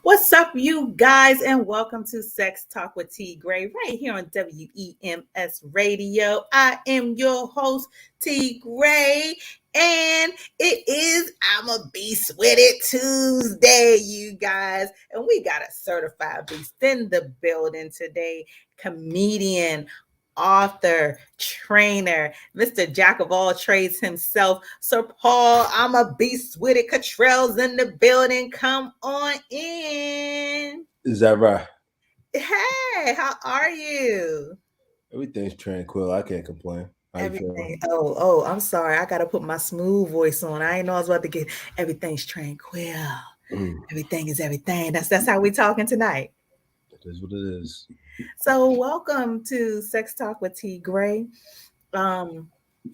What's up, you guys, and welcome to Sex Talk with T.Graye right here on WEMS Radio. I am your host, T.Graye, and it is I'm a Beast with It Tuesday, you guys. And we got a certified beast in the building today, comedian, author, trainer, Mr. Jack of all trades himself, Surpaul. I'm a beast with it. Cottrell's in the building. Come on in. Is that right? Hey, how are you? Everything's tranquil. I can't complain. How you feeling? Everything. Oh, I'm sorry. I gotta put my smooth voice on. I ain't know I was about to get everything's tranquil. Mm, Everything is everything. That's how we talking tonight. it is what it is. So welcome to Sex Talk with T.Graye. Um,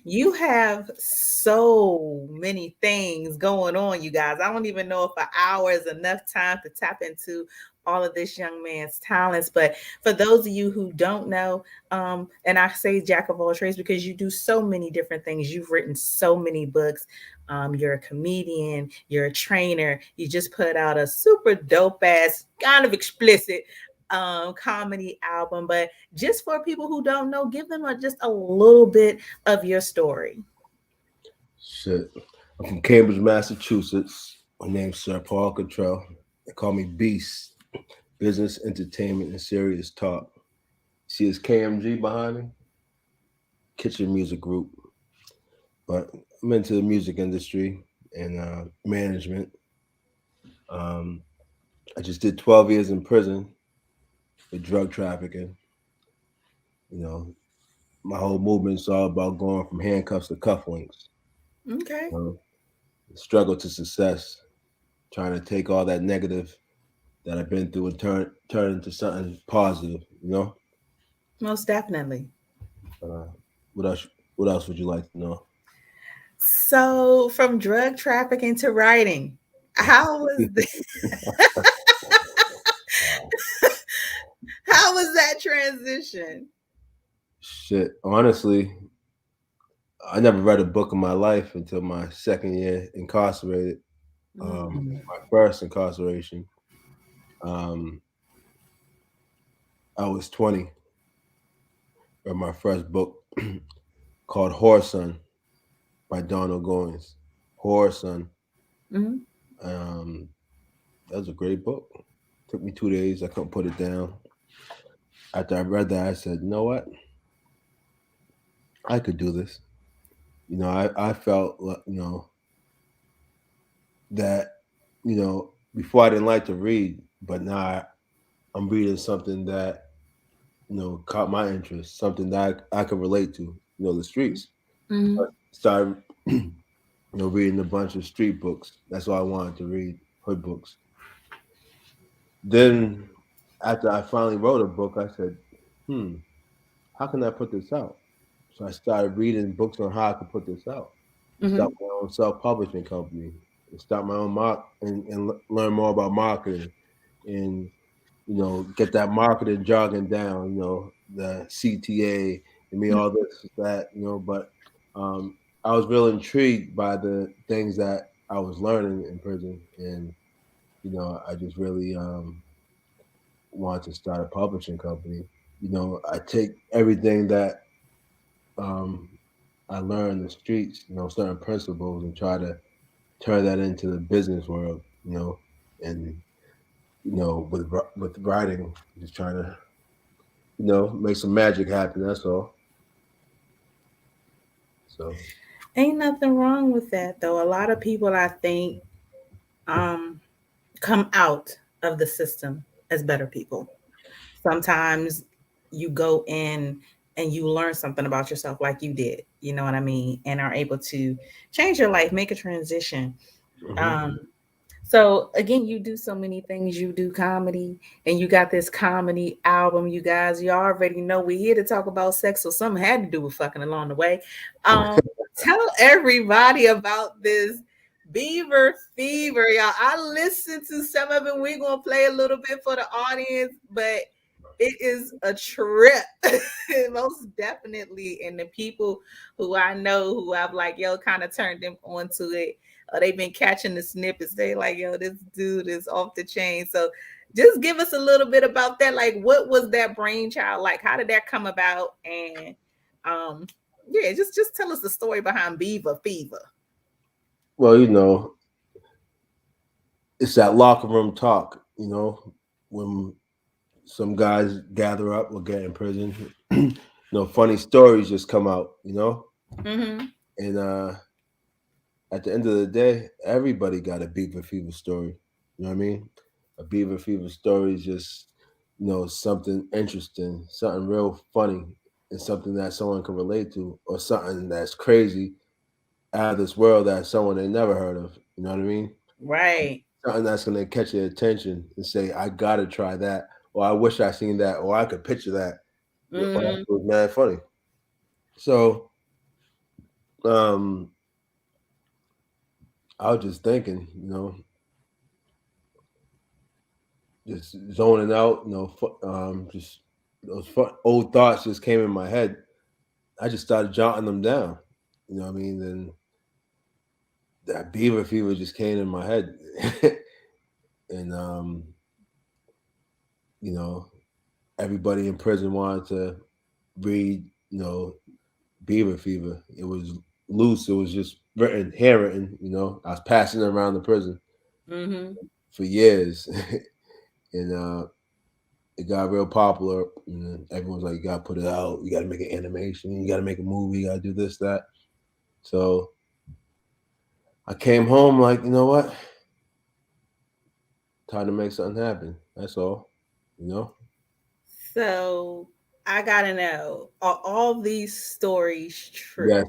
you have so many things going on, you guys. I don't even know if an hour is enough time to tap into all of this young man's talents. But for those of you who don't know, and I say jack of all trades because you do so many different things. You've written so many books. You're a comedian, you're a trainer. You just put out a super dope ass, kind of explicit comedy album. But just for people who don't know, give them just a little bit of your story. Shit. I'm from Cambridge, Massachusetts. My name's Surpaul Cottrell. They call me Beast. Business, entertainment, and serious talk. See his KMG behind me? Kitchen Music Group. But I'm into the music industry and management. Um, I just did 12 years in prison for drug trafficking. You know, my whole movement's all about going from handcuffs to cufflinks. Okay. You know, struggle to success, trying to take all that negative that I've been through and turn into something positive. You know. Most definitely. Uh, what else? What else would you like to know? So from drug trafficking to writing, how was how was that transition? Shit. Honestly, I never read a book in my life until my second year incarcerated. Mm, My first incarceration. Um, I was 20. Read my first book called Whoreson by Donald Goins. Whoreson. mhm. Um, that was a great book. Took me 2 days. I couldn't put it down. After I read that, I said, you know what? I could do this. I felt, that, before I didn't like to read, but now I'm reading something that, caught my interest, something that I could relate to, the streets. I Mhm. started, reading a bunch of street books. That's all I wanted to read, hood books. Then after I finally wrote a book, I said, how can I put this out? So I started reading books on how I could put this out. Start Mhm. my own self-publishing company. And start my own and learn more about marketing and get that marketing jargon down. The CTA and me all this that. But I was real intrigued by the things that I was learning in prison, and I just really wanted to start a publishing company. I take everything that um, I learned in the streets, certain principles, and try to turn that into the business world, and with writing, just trying to make some magic happen. That's all. So Ain't nothing wrong with that though. A lot of people I think um come out of the system as better people. Sometimes you go in and you learn something about yourself like you did, you know what I mean, and are able to change your life, make a transition. hmm um so again, you do so many things. You do comedy, and you got this comedy album. You guys, you already know we're here to talk about sex, so something had to do with fucking along the way. um Tell everybody about this Beaver Fever, y'all. I listened to some of it. We're gonna play a little bit for the audience, but it is a trip. Most definitely. And the people who I know who I've like, yo, kind of turned them onto it. they've been catching the snippets. They like, yo, this dude is off the chain. So just give us a little bit about that. Like, what was that brainchild like? How did that come about? And um, yeah, just tell us the story behind Beaver Fever. Well, it's that locker room talk. When some guys gather up or get in prison, funny stories just come out. Mm-hmm. And at the end of the day, everybody got a Beaver Fever story. You know what I mean? A Beaver Fever story is just, something interesting, something real funny, and something that someone can relate to, or something that's crazy out of this world that someone they never heard of. You know what I mean? Right. Something that's gonna catch your attention and say, I gotta try that, or I wish I seen that, or I could picture that. Or that Mm-hmm. was mad funny. So um I was just thinking, just zoning out, just those old thoughts just came in my head. I just started jotting them down. You know what I mean? And that Beaver Fever just came in my head. And you know, everybody in prison wanted to read, Beaver Fever. It was loose. It was just written, handwritten. I was passing it around the prison Mm-hmm. for years, and it got real popular. And everyone's like, "You gotta put it out. You gotta make an animation. You gotta make a movie. You gotta do this, that." So I came home like, you know what? Time to make something happen. That's all. You know? So I gotta know, are all these stories true? Yes,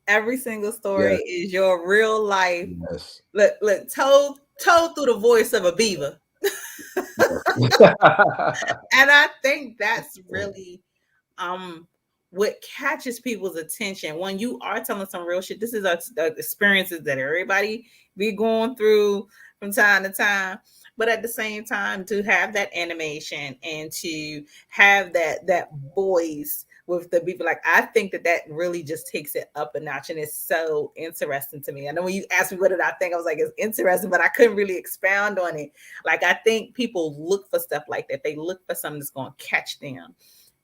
Every single story yes, is your real life. yes, Look, told through the voice of a beaver. yes. And I think that's really um what catches people's attention when you are telling some real shit. This is the experiences that everybody be going through from time to time, but at the same time to have that animation and to have that voice with the people, like I think that really just takes it up a notch, and it's so interesting to me. I know when you asked me what did I think, I was like, it's interesting, but I couldn't really expound on it. Like I think people look for stuff like that. They look for something that's going to catch them.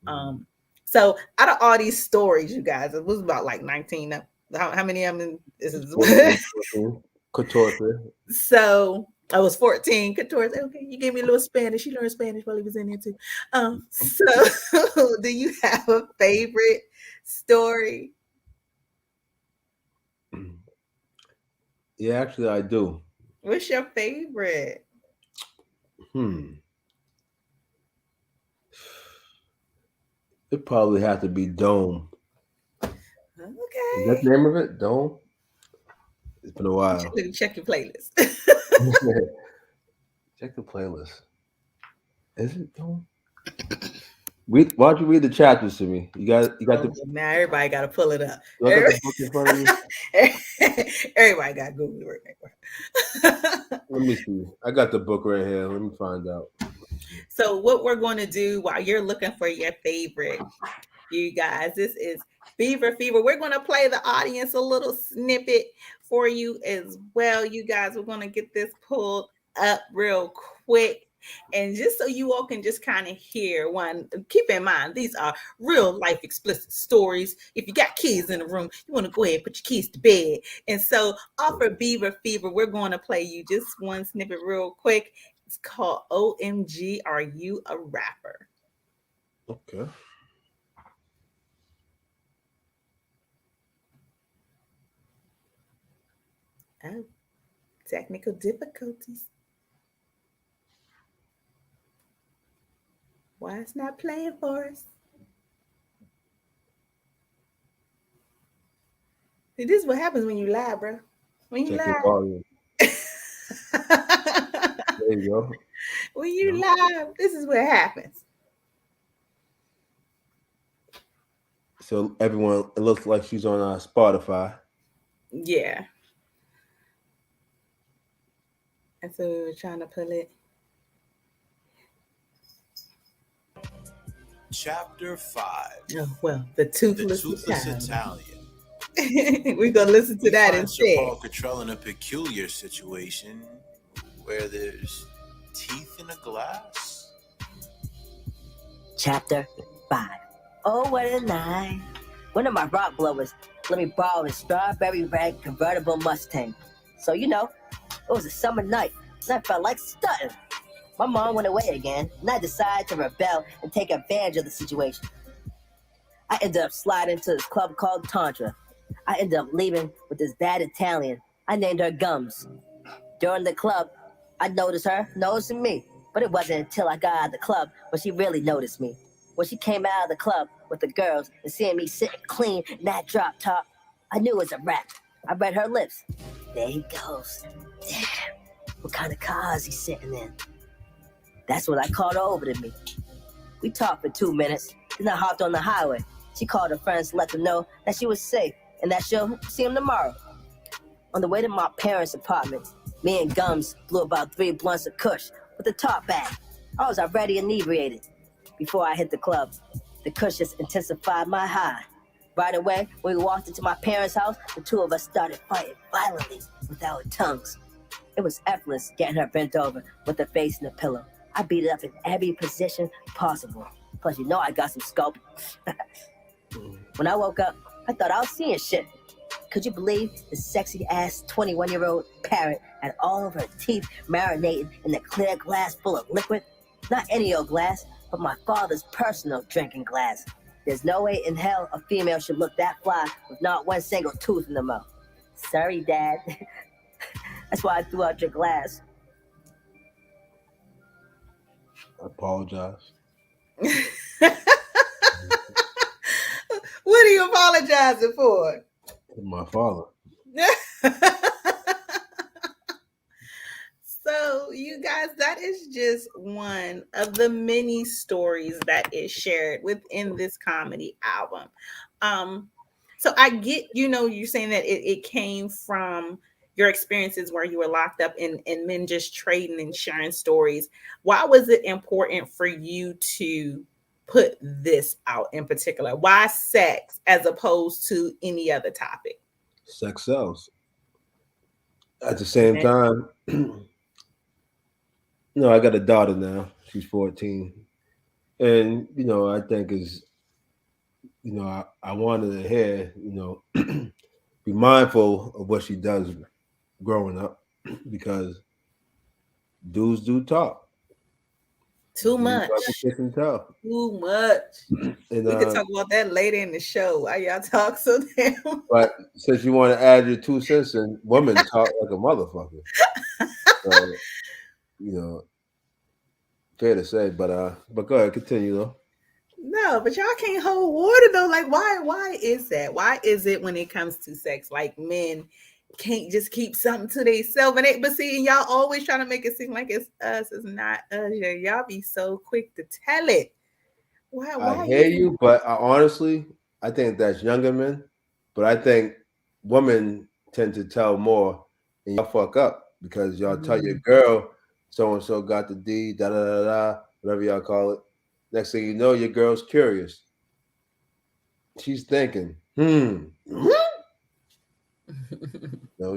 um so out of all these stories, you guys, it was about like 19. How many of them is it? 14, 14. Couture. So I was 14. Couture, okay, you gave me a little Spanish. You learned Spanish while he was in there too. So do you have a favorite story? Yeah, actually, I do. What's your favorite? Hmm. It probably had to be Dome. Is that Okay. the name of it? Dome? It's been a while. Let me check your playlist. Check the playlist. Is it Dome? Why don't you read the chapters to me? You got Oh, now everybody got to pull it up. do I got the book in front of me? Everybody got Google right. Let me see. I got the book right here. Let me find out. So what we're going to do while you're looking for your favorite, you guys, this is Beaver Fever. We're going to play the audience a little snippet for you as well. You guys, we're going to get this pulled up real quick. And just so you all can just kind of hear one, keep in mind, these are real life explicit stories. If you got kids in the room, you want to go ahead and put your kids to bed. And so, off of Beaver Fever, we're going to play you just one snippet real quick. It's called OMG, Are You a Rapper? Okay. Oh, technical difficulties. Why it's not playing for us? See, this is what happens when you lie, bro. When you Check the lie. volume. There you go. When you lie, this is what happens. So everyone, it looks like she's on Spotify. Yeah. And so we were trying to pull it. Chapter 5. Oh, well, the The toothless Toothless Italian. Italian. We're gonna listen to We that find instead. Surpaul Cottrell in a peculiar situation where there's teeth in a glass. Chapter 5. Oh, what a night. One of my rock blowers let me borrow his strawberry red convertible Mustang. So, it was a summer night, and I felt like stunting. My mom went away again, and I decided to rebel and take advantage of the situation. I ended up sliding to this club called Tantra. I ended up leaving with this bad Italian. I named her Gums. During the club, I noticed her noticing me. But it wasn't until I got out of the club when she really noticed me. When she came out of the club with the girls and seeing me sitting clean in that drop top, I knew it was a wrap. I read her lips. There he goes. Damn, what kind of car is he sitting in? That's when I called her over to me. We talked for 2 minutes, then I hopped on the highway. She called her friends to let them know that she was safe and that she'll see them tomorrow. On the way to my parents' apartment, me and Gums blew about 3 blunts of kush with the top bag. I was already inebriated. Before I hit the club, the kush just intensified my high. Right away, when we walked into my parents' house, the two of us started fighting violently with our tongues. It was effortless getting her bent over with her face in the pillow. I beat it up in every position possible. Plus, I got some scope. When I woke up, I thought I was seeing shit. Could you believe the sexy-ass 21-year-old parrot had all of her teeth marinated in a clear glass full of liquid? Not any old glass, but my father's personal drinking glass. There's no way in hell a female should look that fly with not one single tooth in the mouth. Sorry, Dad. That's why I threw out your glass. I apologize. What are you apologizing for? My father. So, you guys, that is just one of the many stories that is shared within this comedy album. Um, so I get, you're saying that it came from your experiences where you were locked up and men just trading and sharing stories. Why was it important for you to put this out in particular? Why sex as opposed to any other topic? Sex sells. At the same time, I got a daughter now. She's 14. And, I think I wanted to hear, be mindful of what she does growing up because dudes do talk. Too Dudes much. like to kiss and tell. Too much. And, We could talk about that later in the show. Why y'all talk so damn much? but since you want to add your 2 cents in, women talk like a motherfucker. So, you know, fair to say, but go ahead, continue though. No, but y'all can't hold water though. Like, why is that? Why is it when it comes to sex, like men can't just keep something to themselves? But see, and y'all always trying to make it seem like it's us. It's not us. Y'all be so quick to tell it. I Why hear is it? you, but honestly, I think that's younger men. But I think women tend to tell more, and y'all fuck up because y'all tell your Mm, girl so and so got the D, da da da da, whatever y'all call it. Next thing you know, your girl's curious. She's thinking,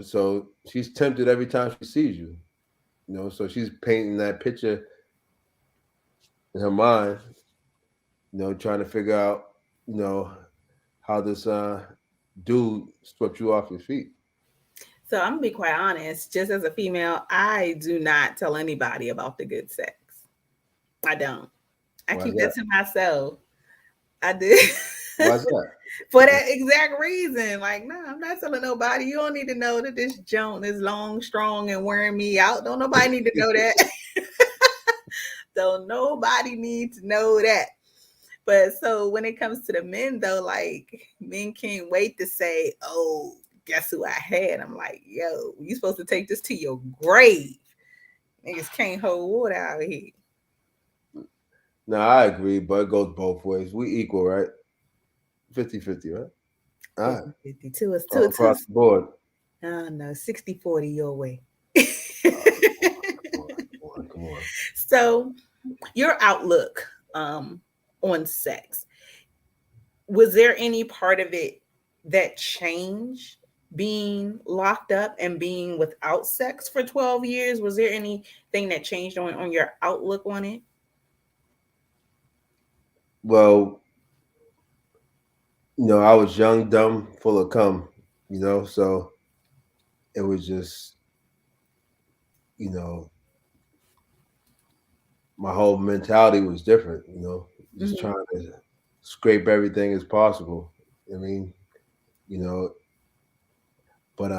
so she's tempted every time she sees you. So she's painting that picture in her mind, trying to figure out, you know, how this dude swept you off your feet. So I'm gonna be quite honest. Just as a female, I do not tell anybody about the good sex. I don't. I Why's keep that that? to myself. I do. Why's that? For that exact reason. Like, no, I'm not telling nobody. You don't need to know that this joint is long, strong, and wearing me out. Don't nobody need to know that. Don't nobody need to know that. But so when it comes to the men, though, like men can't wait to say, "Oh, guess who I had?" I'm like, "Yo, you supposed to take this to your grave." Niggas can't hold water out here. No, I agree, but it goes both ways. We equal, right? 50-50, right? All right. 50-50. Two is All two. across the board. Oh no, 60-40 your way. Come on, come on, come on. So your outlook on sex, was there any part of it that change being locked up and being without sex for 12 years? Was there anything that changed on your outlook on it? Well, I was young, dumb, full of cum. So it was just, you know, my whole mentality was different. Just Mhm. trying to scrape everything as possible. I mean, you know, but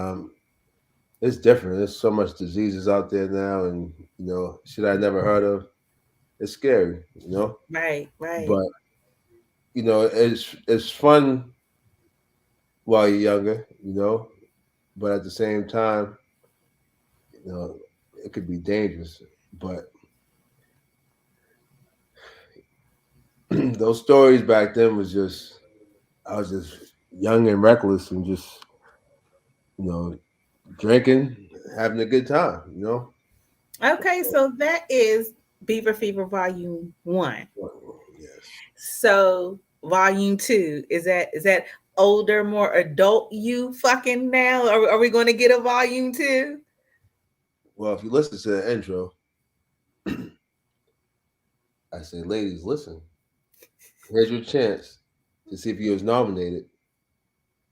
it's different. There's so much diseases out there now, and shit I never heard of. It's scary. Right, right. But it's fun while you're younger. But at the same time, you know, it could be dangerous. But those stories back then was just I was just young and reckless and just you know drinking, having a good time. Okay, so that is Beaver Fever Volume 1. Yes. So Volume 2, is that older, more adult you fucking now? Are we going to get a Volume 2? Well, if you listen to the intro, I say, ladies, listen. Here's your chance to see if you was nominated.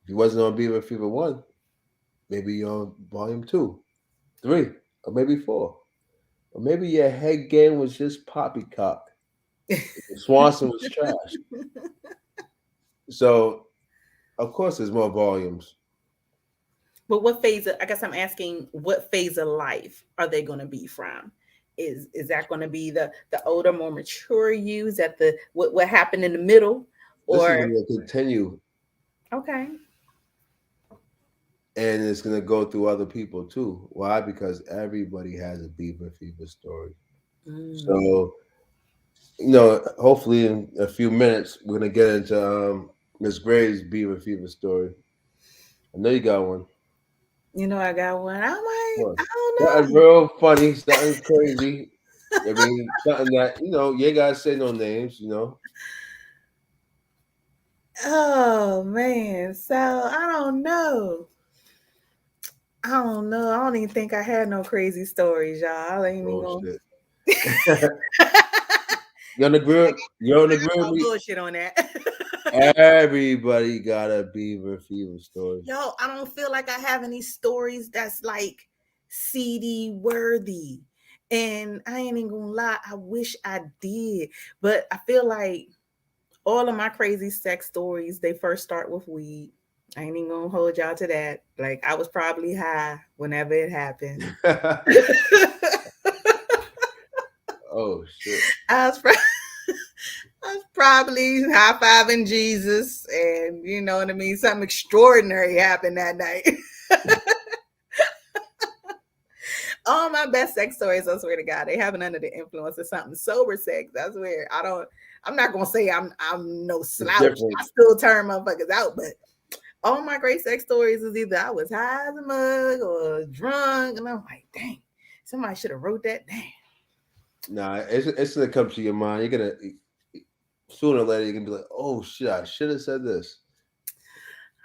If you wasn't on Beaver Fever 1, maybe you're on Volume 2, 3, or maybe 4. Or maybe your head game was just poppycock. Swanson was trash. So, of course, there's more volumes. But what phase I guess I'm asking, what phase of life are they going to be from? Is that going to be the older, more mature you? Is that the what happened in the middle? This is Or going to continue, okay. and it's going to go through other people too. Why? Because everybody has a Beaver Fever story. Mm. So, hopefully in a few minutes, we're going to get into Miss Gray's Beaver Fever story. I know you got one. I got one. I might, What? I don't Something know. real funny, something crazy. I mean, something that, you ain't got to say no names, Oh man. So I don't know. I don't know. I don't even think I had no crazy stories, y'all. I ain't even Oh, gonna shit. You on the grill call me? bullshit on that. Everybody got a Beaver Fever story. Yo, I don't feel like I have any stories that's like CD worthy. And I ain't even gonna lie, I wish I did. But I feel like all of my crazy sex stories, they first start with weed. I ain't even gonna hold y'all to that. Like I was probably high whenever it happened. Oh shit. I was, I was probably high fiving Jesus, and you know what I mean. Something extraordinary happened that night. All my best sex stories, I swear to God, they happen under the influence of something. Sober sex, I swear. I'm not gonna say I'm no It's slouch. different. I still turn motherfuckers out, but all my great sex stories is either I was high as a mug or drunk, and I'm like, dang, somebody should have wrote that down. Nah, it's gonna come to your mind. You're gonna sooner or later you're gonna be like, oh shit, I should have said this.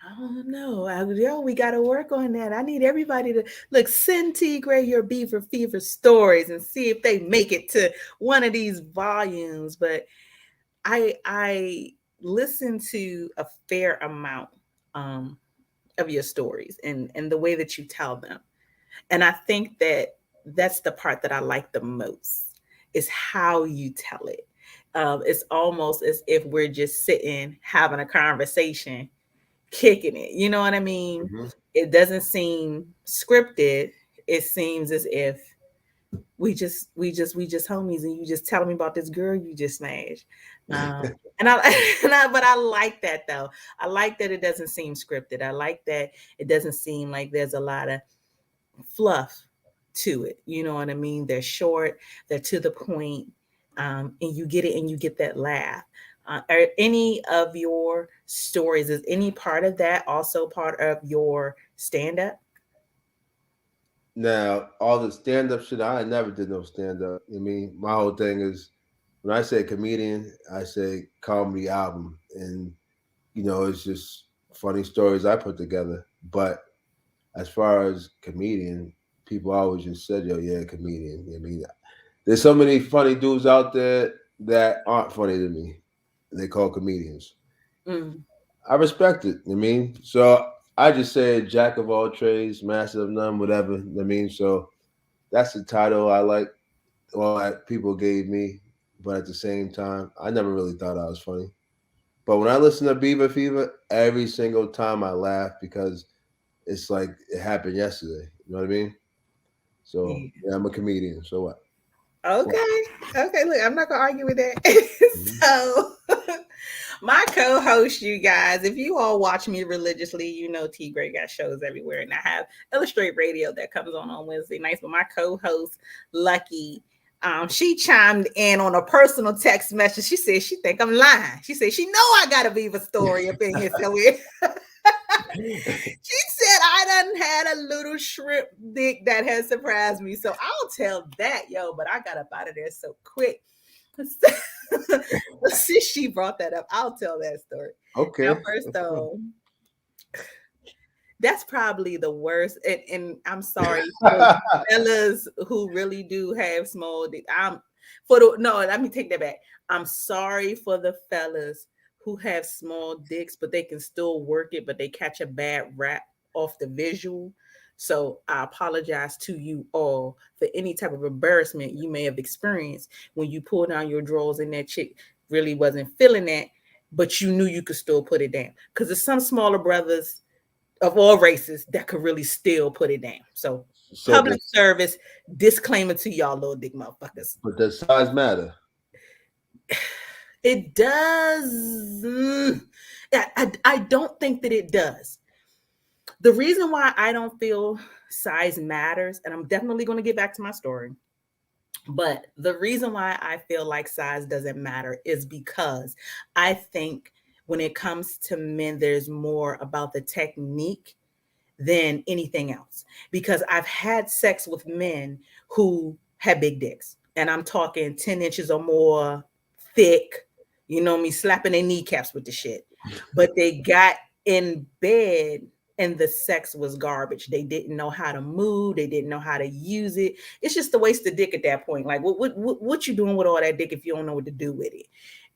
I don't know. Yo, we got to work on that. I need everybody to look. Send T.Graye your Beaver Fever stories and see if they make it to one of these volumes. But I listen to a fair amount um, of your stories and the way that you tell them, and I think that that's the part that I like the most is how you tell it. It's almost as if we're just sitting having a conversation kicking it. You know what I mean? Mm-hmm. It doesn't seem scripted. It seems as if we just homies, and you just telling me about this girl you just smashed. And I, but I like that though. I like that it doesn't seem scripted. I like that it doesn't seem like there's a lot of fluff to it. You know what I mean? They're short, they're to the point, and you get it and you get that laugh. Are any of your stories, is any part of that also part of your stand up? Now, all the stand up shit, I never did no stand up. I mean, my whole thing is when I say comedian, I say comedy album. And, it's just funny stories I put together. But as far as comedian, people always just said, "Yo, yeah, comedian." I mean, there's so many funny dudes out there that aren't funny to me. They call comedians. Mm. I respect it. I mean, so I just say jack of all trades, master of none, whatever. I mean, so that's the title I like. Well, that people gave me, but at the same time, I never really thought I was funny. But when I listen to Beaver Fever, every single time I laugh because it's like it happened yesterday. You know what I mean? So Yeah. yeah, I'm a comedian. So what? What? Okay. Okay. Look, I'm not gonna argue with that. Mhm. So, my co-host, you guys, if you all watch me religiously, you know T.Graye got shows everywhere, and I have Illustrate Radio that comes on Wednesday nights. But my co-host, Lucky, she chimed in on a personal text message. She said she think I'm lying. She said she know I got a Beaver story up in here somewhere. She said I done had a little shrimp dick that has surprised me. So I'll tell that, yo, but I got up out of there so quick. Since she brought that up, I'll tell that story. Now, Okay. first That's fine. though, that's probably the worst. And I'm sorry for the fellas who really do have small dick. Let me take that back. I'm sorry for the fellas who have small dicks, but they can still work it, but they catch a bad rap off the visual. So I apologize to you all for any type of embarrassment you may have experienced when you pull down your drawers and that chick really wasn't feeling that, but you knew you could still put it down. Because there's some smaller brothers of all races that could really still put it down. So So public does service disclaimer to y'all little dick motherfuckers. but does size matter? It does. I don't think that it does. The reason why I don't feel size matters, and I'm definitely going to get back to my story, but the reason why I feel like size doesn't matter is because I think when it comes to men, there's more about the technique than anything else. Because I've had sex with men who had big dicks, and I'm talking 10 inches or more thick, you know me, slapping their kneecaps with the shit. But they got in bed and the sex was garbage. They didn't know how to move, they didn't know how to use it. It's just a waste of dick at that point. Like, what you doing with all that dick if you don't know what to do with it?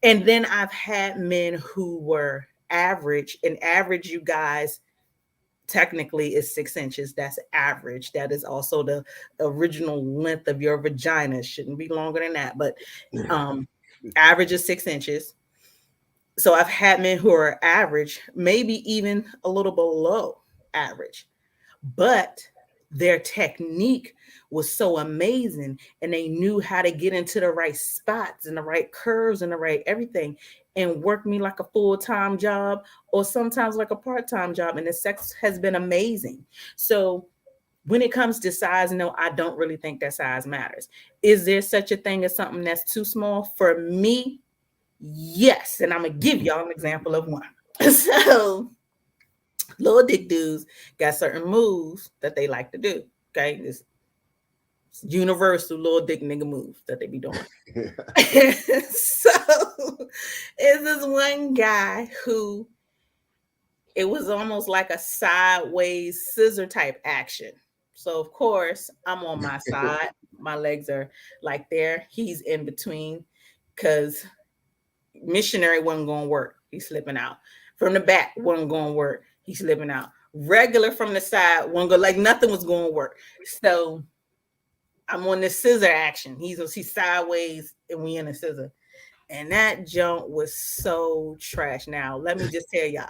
And then I've had men who were average, and average, you guys, technically is 6 inches. That's average. That is also the original length of your vagina. It shouldn't be longer than that, but um average is 6 inches. So I've had men who are average, maybe even a little below average, but their technique was so amazing, and they knew how to get into the right spots and the right curves and the right everything, and work me like a full-time job or sometimes like a part-time job, and the sex has been amazing. So when it comes to size, no, I don't really think that size matters. Is there such a thing as something that's too small? For me, yes, and I'm gonna give y'all an example of one. So little dick dudes got certain moves that they like to do. Okay, it's universal little dick nigga moves that they be doing. So is this one guy who it was almost like a sideways scissor type action. So of course I'm on my side. My legs are like there. He's in between because missionary wasn't going to work. He's slipping out. From the back wasn't going to work. He's slipping out. Regular from the side wasn't go like nothing was going to work. So I'm on the scissor action. He's sideways and we in a scissor. And that junk was so trash. Now, let me just tell y'all,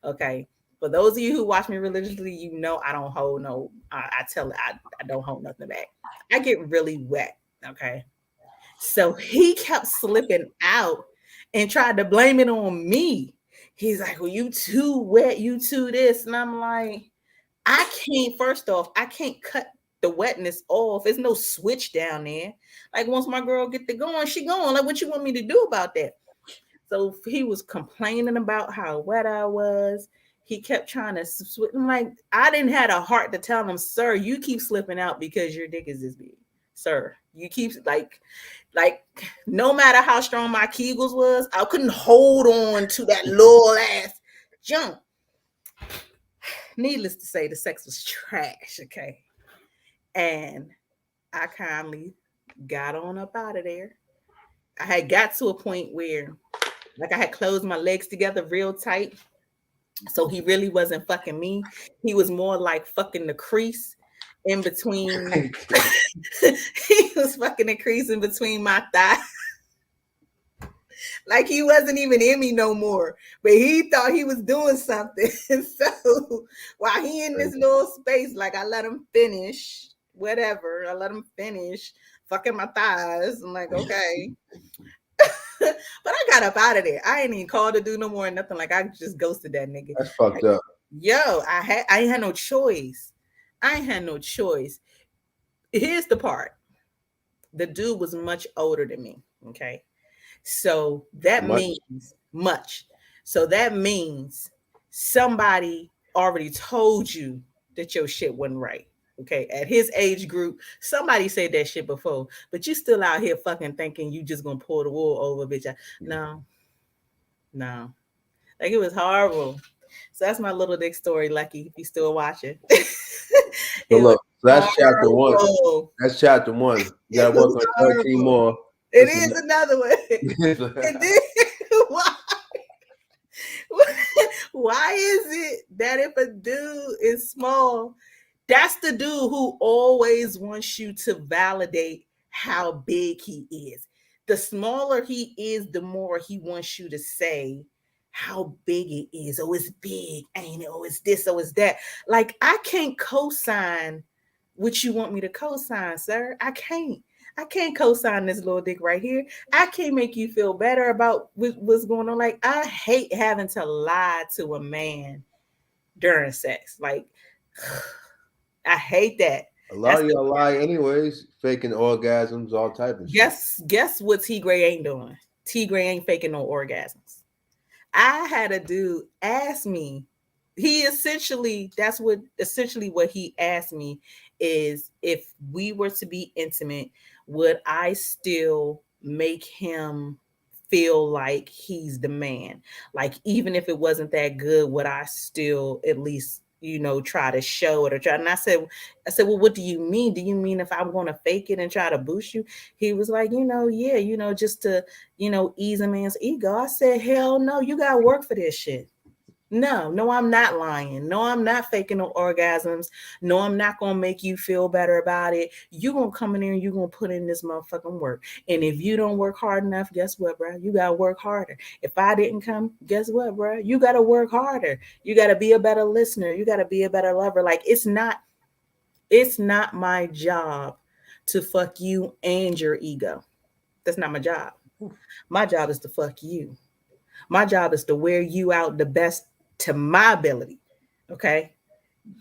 okay. For those of you who watch me religiously, you know I don't hold no. I don't hold nothing back. I get really wet. Okay. So he kept slipping out and tried to blame it on me. He's like, "Well, you too wet, you too this," and I'm like, I can't. First off, I can't cut the wetness off. There's no switch down there. Like once my girl get to going, she going. Like what you want me to do about that? So he was complaining about how wet I was. He kept trying to switch. I'm like, I didn't have a heart to tell him, sir, you keep slipping out because your dick is this big, sir. You keep like no matter how strong my Kegels was, I couldn't hold on to that little ass jump. needless to say, the sex was trash. Okay. And I kindly got on up out of there. I had got to a point where, like, I had closed my legs together real tight. So he really wasn't fucking me. He was more like fucking the crease in between. He was fucking the crease in between my thighs. Like he wasn't even in me no more. But he thought he was doing something. So while he in this little space, like I let him finish, whatever. I let him finish fucking my thighs. I'm like, okay. But I got up out of there. I ain't even called to do no more, nothing. Like I just ghosted that nigga. That's fucked up. Yo, I ain't had no choice. I ain't had no choice. Here's the part. The dude was much older than me. Okay. So that means much. So that means somebody already told you that your shit wasn't right. Okay. At his age group, somebody said that shit before, but you still out here fucking thinking you just gonna pull the wool over, bitch. No. Like it was horrible. So that's my little dick story, Lucky, if you still watching. So look, that's chapter 1. That's chapter 1. You gotta work on 13 more. It is another one. And then why is it that if a dude is small, that's the dude who always wants you to validate how big he is? The smaller he is, the more he wants you to say how big it is. Oh, it's big, ain't it? Oh, it's this, oh, it's that. Like, I can't co-sign what you want me to co-sign, sir. I can't co-sign this little dick right here. I can't make you feel better about what's going on. Like, I hate having to lie to a man during sex. Like, I hate that. A lot of y'all lie anyways, faking orgasms, all type of shit. Guess what T.Graye ain't doing? T.Graye ain't faking no orgasms. I had a dude ask me, that's essentially what he asked me is, if we were to be intimate, would I still make him feel like he's the man? Like, even if it wasn't that good, would I still at least, try to show it or try? And I said, well, what do you mean? Do you mean if I'm going to fake it and try to boost you? He was like, yeah, just to, ease a man's ego. I said, hell no, you got to work for this shit. No, I'm not lying. No, I'm not faking no orgasms. No, I'm not going to make you feel better about it. You're going to come in here and you're going to put in this motherfucking work. And if you don't work hard enough, guess what, bro? You got to work harder. If I didn't come, guess what, bro? You got to work harder. You got to be a better listener. You got to be a better lover. Like, it's not my job to fuck you and your ego. That's not my job. My job is to fuck you. My job is to wear you out the best to my ability. Okay.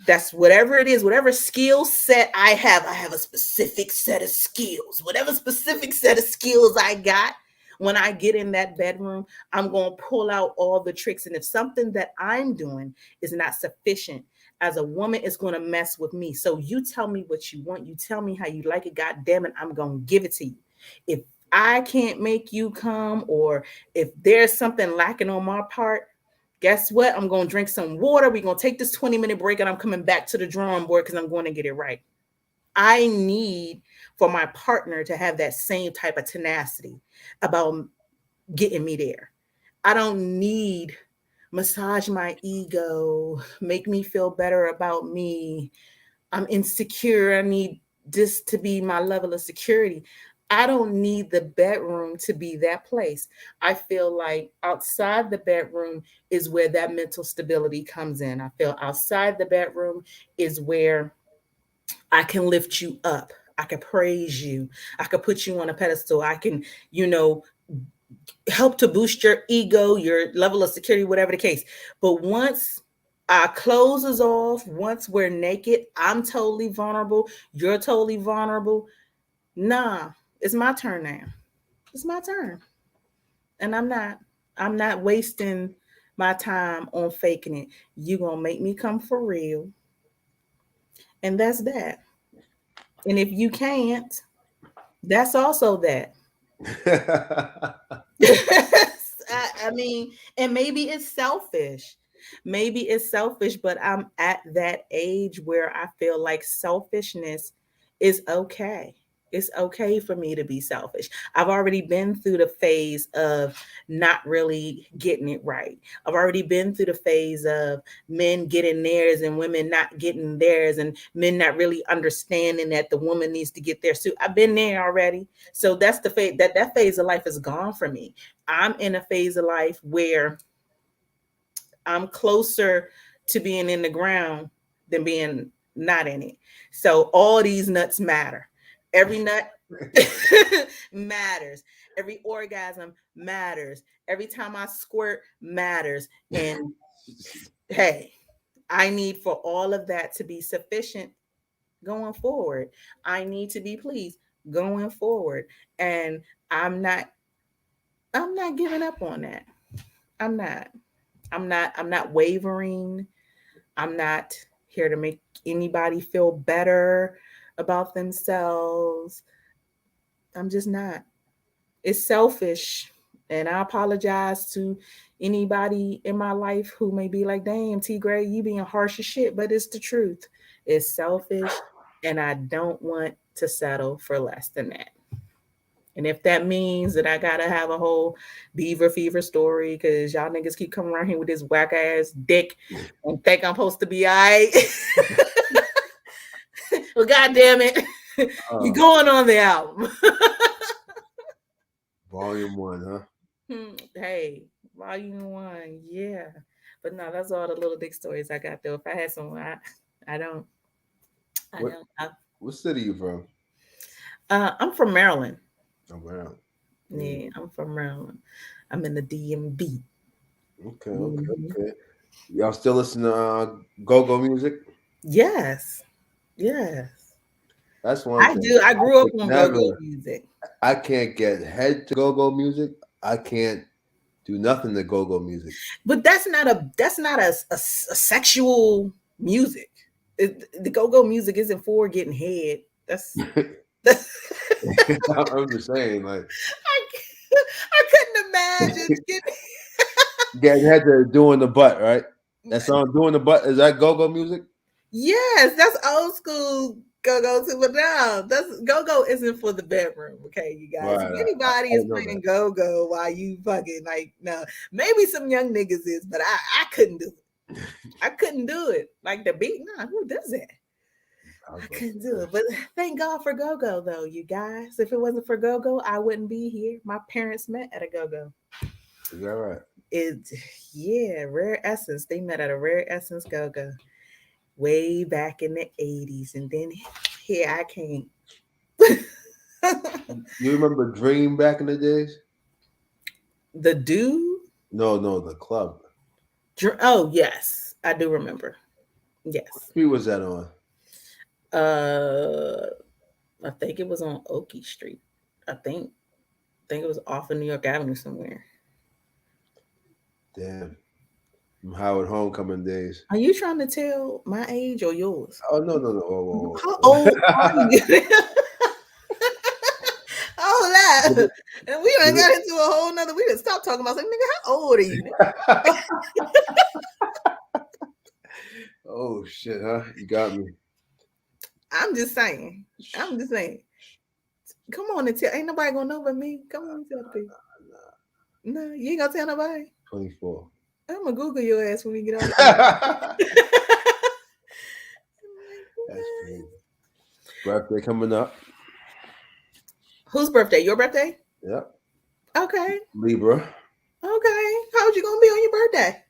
That's whatever it is, whatever skill set I have a specific set of skills. Whatever specific set of skills I got, when I get in that bedroom, I'm going to pull out all the tricks. And if something that I'm doing is not sufficient, as a woman, it's going to mess with me. So you tell me what you want. You tell me how you like it. God damn it, I'm going to give it to you. If I can't make you come, or if there's something lacking on my part, guess what? I'm going to drink some water. We're going to take this 20-minute break and I'm coming back to the drawing board because I'm going to get it right. I need for my partner to have that same type of tenacity about getting me there. I don't need massage my ego, make me feel better about me. I'm insecure. I need this to be my level of security. I don't need the bedroom to be that place. I feel like outside the bedroom is where that mental stability comes in. I feel outside the bedroom is where I can lift you up. I can praise you. I can put you on a pedestal. I can, help to boost your ego, your level of security, whatever the case. But once our clothes is off, once we're naked, I'm totally vulnerable, you're totally vulnerable. Nah, it's my turn now. It's my turn. And I'm not wasting my time on faking it. You're going to make me come for real. And that's that. And if you can't, that's also that. I mean, and maybe it's selfish. Maybe it's selfish, but I'm at that age where I feel like selfishness is okay. It's okay for me to be selfish. I've already been through the phase of not really getting it right. I've already been through the phase of men getting theirs and women not getting theirs, and men not really understanding that the woman needs to get theirs too. I've been there already. So that's the phase, that phase of life is gone for me. I'm in a phase of life where I'm closer to being in the ground than being not in it. So all these nuts matter. Every nut matters. Every orgasm matters. Every time I squirt matters. And hey, I need for all of that to be sufficient going forward. I need to be pleased going forward. And I'm not I'm not giving up on that. I'm not. I'm not wavering. I'm not here to make anybody feel better about themselves. I'm just not. It's selfish. And I apologize to anybody in my life who may be like, damn, T.Graye, you being harsh as shit, but it's the truth. It's selfish. And I don't want to settle for less than that. And if that means that I gotta have a whole beaver fever story because y'all niggas keep coming around here with this whack ass dick and think I'm supposed to be all right. Well, goddamn it, you going on the album. Volume 1, huh? Hey, volume 1, yeah. But no, that's all the little dick stories I got though. If I had some, I don't. What city you from? I'm from Maryland. Oh, wow. Yeah, I'm from Maryland. I'm in the DMV. Okay. Y'all still listen to go-go music? Yes. That's one I thing. do. I grew up on go-go music. I can't get head to go-go music. I can't do nothing to go-go music. But that's not a sexual music. The go-go music isn't for getting head. That's I'm just saying, like I couldn't imagine getting head to doing the butt, right? That song "Doing the Butt" is that go-go music? Yes, that's old school go-go too. But no, that's go-go isn't for the bedroom. Okay, you guys. Right, if anybody is playing go-go while you fucking like, no, maybe some young niggas is, but I couldn't do it. I couldn't do it. Like the beat, nah, who does that? I couldn't do it. But thank God for go-go though, you guys. If it wasn't for go-go, I wouldn't be here. My parents met at a go-go. Is that right? Rare Essence. They met at a Rare Essence go-go way back in the 80s. And then here I came. You remember Dream back in the days? The dude? No, the club. Oh, yes. I do remember. Yes. What street was that on? I think it was on Oakey Street. I think it was off of New York Avenue somewhere. Damn. From Howard Homecoming days. Are you trying to tell my age or yours? Oh, no. Whoa. How old are you? Hold up. And we done got into a whole nother. We done stopped talking about something. Nigga, how old are you? Oh, shit, huh? You got me. I'm just saying. Come on and tell. Ain't nobody gonna know but me. Come on and tell the people. No, you ain't gonna tell nobody. 24. I'm gonna Google your ass when we get off. That's crazy. Birthday coming up. Whose birthday? Your birthday? Yep. Okay. Libra. Okay. How old you gonna be on your birthday?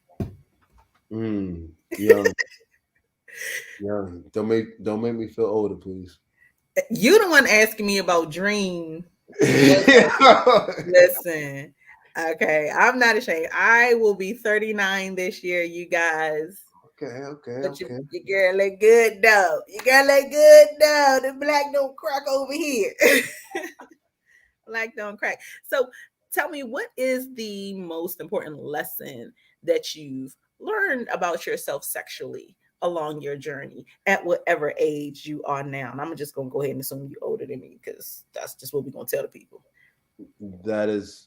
Young. Don't make me feel older, please. You the one asking me about Dream. Listen. Okay, I'm not ashamed. I will be 39 this year, you guys. Okay. But your girl look good though. The black don't crack over here. Black don't crack. So tell me, what is the most important lesson that you've learned about yourself sexually along your journey at whatever age you are now? And I'm just gonna go ahead and assume you're older than me because that's just what we're gonna tell the people. That is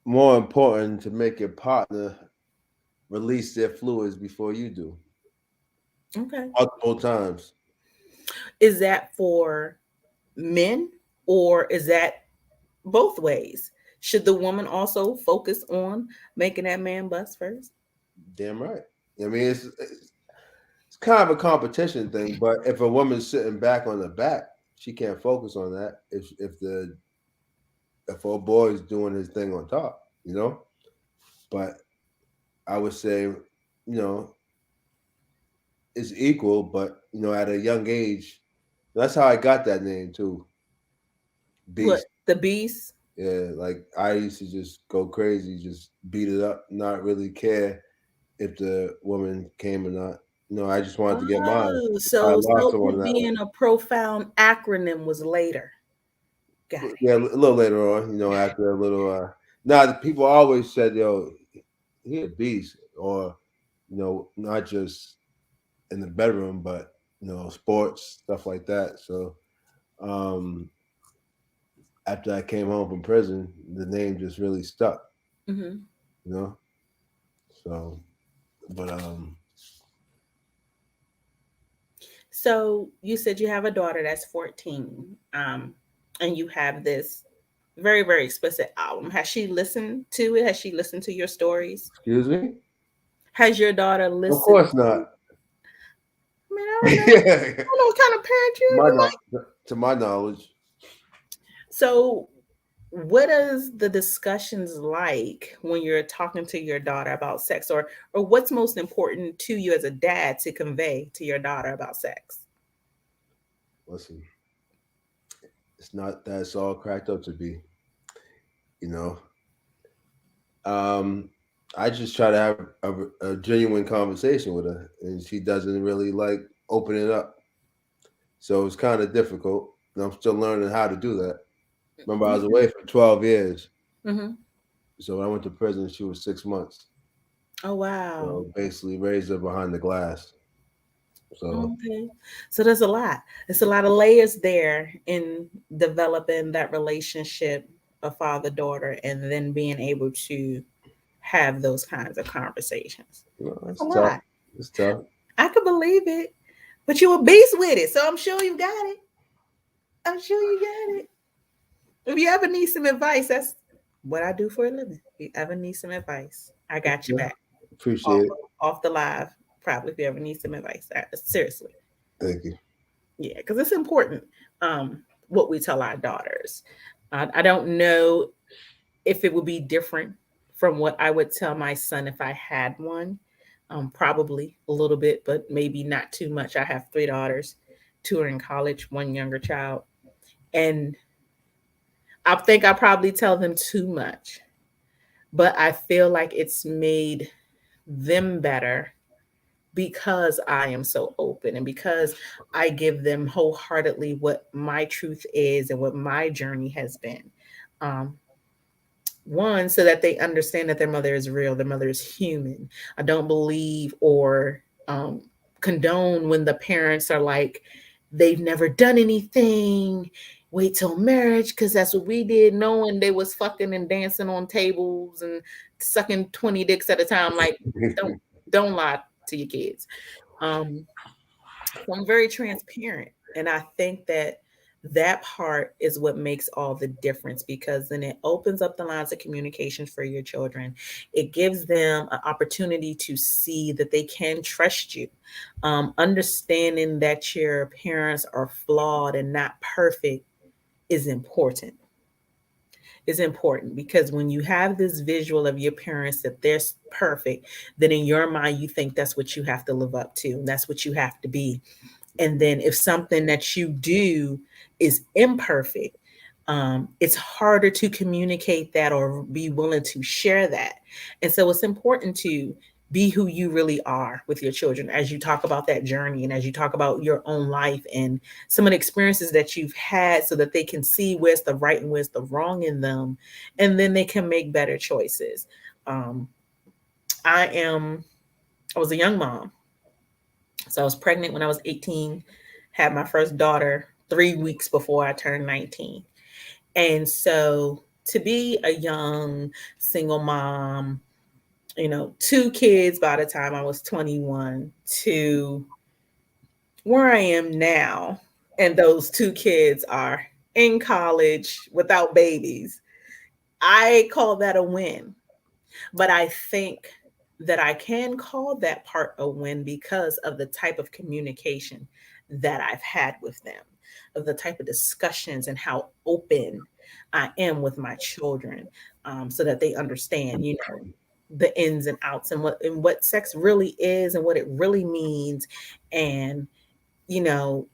more important to make your partner release their fluids before you do, Okay. multiple times. Is that for men or is that both ways? Should the woman also focus on making that man bust first? Damn right. I mean, it's kind of a competition thing, but if a woman's sitting back on the back, she can't focus on that. If a boy's doing his thing on top, you know. But I would say, it's equal, but at a young age, that's how I got that name too, What, Beast. the beast? Yeah, like I used to just go crazy, just beat it up, not really care if the woman came or not. I just wanted to get mine. Oh, I so lost so someone it that way. being a profound acronym was later. Got it. Yeah, a little later on, after a little. Now the people always said, "Yo, he a beast," or not just in the bedroom, but sports stuff like that. So um, after I came home from prison, the name just really stuck. Hmm. You know, so but So you said you have a daughter that's 14, and you have this very, very explicit album. Has she listened to it? Has she listened to your stories? excuse me. Has your daughter Of listened course to? not. I mean, I don't know. Yeah, I don't know what kind of parent my you like. to my knowledge, So, what is the discussions like when you're talking to your daughter about sex, or what's most important to you as a dad to convey to your daughter about sex? listen, it's not that it's all cracked up to be. You know, um, I just try to have a genuine conversation with her, and she doesn't really like opening up. So it's kind of difficult. And I'm still learning how to do that. Remember, I was Okay. away for 12 years. Hmm. So when I went to prison, she was 6 months. Oh, wow. So basically, raised her behind the glass. So Okay. So there's a lot. There's a lot of layers there in developing that relationship of father daughter and then being able to have those kinds of conversations. That's a it's tough. lot. It's tough. I can believe it. But you're a beast with it. So I'm sure you got it. I'm sure you got it. If you ever need some advice, that's what I do for a living. If you ever need some advice, I got your Yeah, back. Off, appreciate it. off the live, probably if you ever need some advice. Seriously. Thank you. Yeah, because it's important, um, what we tell our daughters. I don't know if it would be different from what I would tell my son if I had one. Probably a little bit, but maybe not too much. I have three daughters, two are in college, one younger child. And I think I probably tell them too much, but I feel like it's made them better because I am so open and because I give them wholeheartedly what my truth is and what my journey has been. Um, One, so that they understand that their mother is real, their mother is human. I don't believe or um, condone when the parents are like, they've never done anything. Wait till marriage because that's what we did, knowing they was fucking and dancing on tables and sucking 20 dicks at a time. Like, don't don't lie to your kids. Um, so I'm very transparent. And I think that that part is what makes all the difference because then it opens up the lines of communication for your children. It gives them an opportunity to see that they can trust you. Understanding that your parents are flawed and not perfect is important. Is important because when you have this visual of your parents that they're perfect, then in your mind you think that's what you have to live up to and that's what you have to be. And then if something that you do is imperfect, it's harder to communicate that or be willing to share that. And so it's important to be who you really are with your children as you talk about that journey and as you talk about your own life and some of the experiences that you've had so that they can see where's the right and where's the wrong in them. And then they can make better choices. Um, I am, I was a young mom. So I was pregnant when I was 18, had my first daughter 3 weeks before I turned 19. And so to be a young single mom, 2 kids by the time I was 21 to where I am now. And those 2 kids are in college without babies. I call that a win. But I think that I can call that part a win because of the type of communication that I've had with them, of the type of discussions and how open I am with my children, so that they understand, the ins and outs and what sex really is and what it really means. And, you know,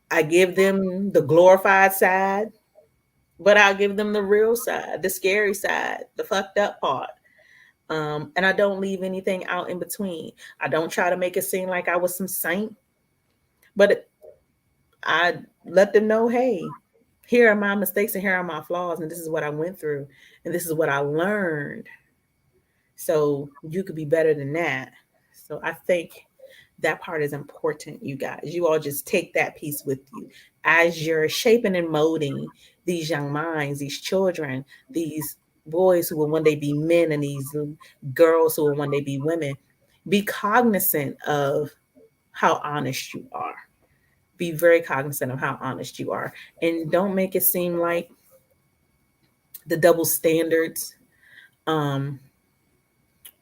I give them the glorified side, but I'll give them the real side, the scary side, the fucked up part. And I don't leave anything out in between. I don't try to make it seem like I was some saint, but I let them know, hey, here are my mistakes and here are my flaws, and this is what I went through, and this is what I learned. So you could be better than that. So I think that part is important, you guys. You all just take that piece with you as you're shaping and molding these young minds, these children, these boys who will one day be men, and these girls who will one day be women. Be cognizant of how honest you are. Be very cognizant of how honest you are. And don't make it seem like the double standards um,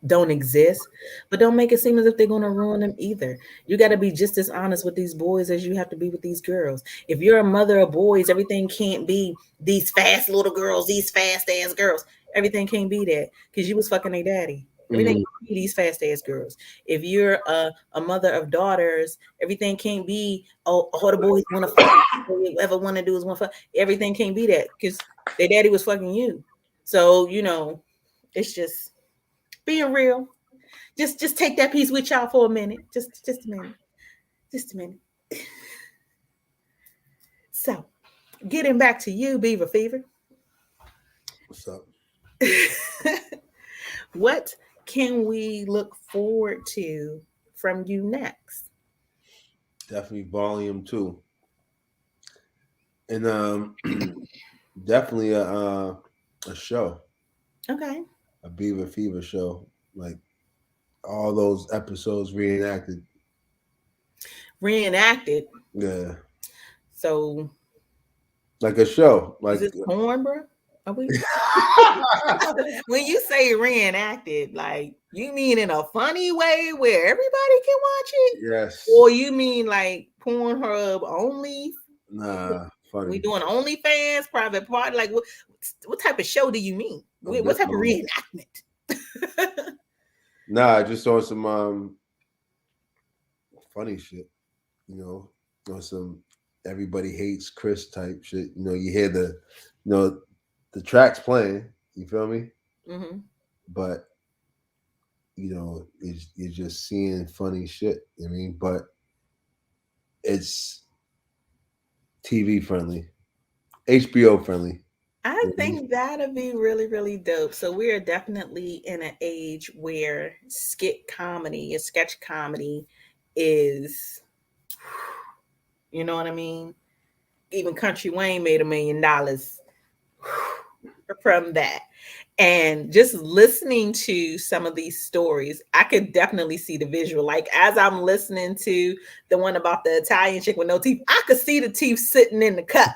don't exist, but don't make it seem as if they're going to ruin them either. You got to be just as honest with these boys as you have to be with these girls. If you're a mother of boys, everything can't be these fast little girls, these fast ass girls. Everything can't be that because you was fucking a daddy. Everything Mhm. can't be these fast ass girls. If you're a mother of daughters, everything can't be, oh, all the boys want to fuck. All you ever want to do is want to fuck. Everything can't be that because their daddy was fucking you. So, it's just being real. Just take that piece with y'all for a minute. Just a minute. Just a minute. So, getting back to you, Beaver Fever. What's up? What can we look forward to from you next? Definitely volume 2. And definitely a show, Okay. a Beaver Fever show, like all those episodes reenacted. Reenacted. Yeah, So, like a show, is like this porn, bro? Are we? When you say reenacted, like you mean in a funny way where everybody can watch it, yes, or you mean like Pornhub only? nah, We funny. doing OnlyFans, private party? Like what type of show do you mean? What type of reenactment? Nah, I just saw some funny shit. You know, or some everybody hates Chris type shit. You hear the tracks playing. You feel me? Mm-hmm. But you're just seeing funny shit. I mean, but it's TV friendly, HBO friendly. I think that'd be really, really dope. So we are definitely in an age where skit comedy and sketch comedy is, you know what I mean? Even Country Wayne made $1 million from that. And just listening to some of these stories, I could definitely see the visual. Like as I'm listening to the one about the Italian chick with no teeth, I could see the teeth sitting in the cup.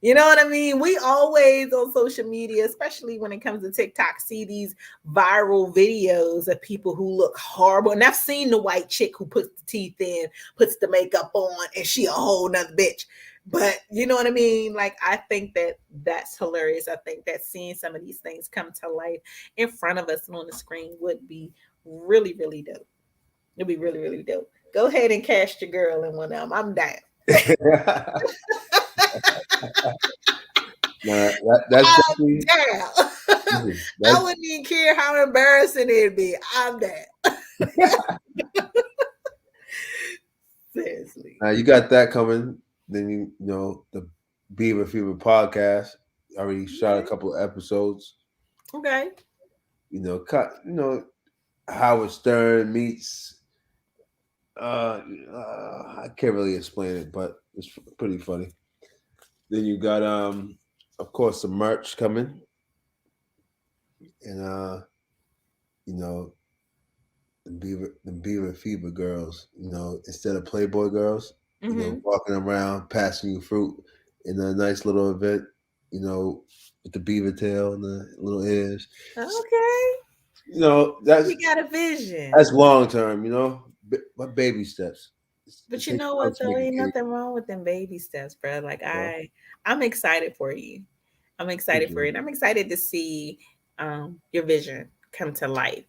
You know what I mean? We always on social media, especially when it comes to TikTok, see these viral videos of people who look horrible. And I've seen the white chick who puts the teeth in, puts the makeup on, and she a whole nother bitch. But you know what I mean? Like, I think that that's hilarious. I think that seeing some of these things come to life in front of us on the screen would be really, really dope. It'd be really, really dope. Go ahead and cast your girl in one of them. I'm down. Nah, that's I'm definitely down. I that's wouldn't even care how embarrassing it'd be. I'm down. Seriously. you got that coming. Then the Beaver Fever podcast. Already shot a Okay. couple of episodes. Okay. Cut. Howard Stern meets. I can't really explain it, but it's pretty funny. Then you got of course, some merch coming, and you know, the Beaver Fever girls, instead of Playboy girls, Mm-hmm. walking around passing you fruit in a nice little event, you know, with the beaver tail and the little ears. Okay. You know, that's You got a vision. that's long term, but baby steps. It But you takes know time what to though? make a Ain't cake. nothing wrong with them baby steps, bro. Like You know? I'm excited for you. I'm excited for you. And I'm excited to see your vision come to life.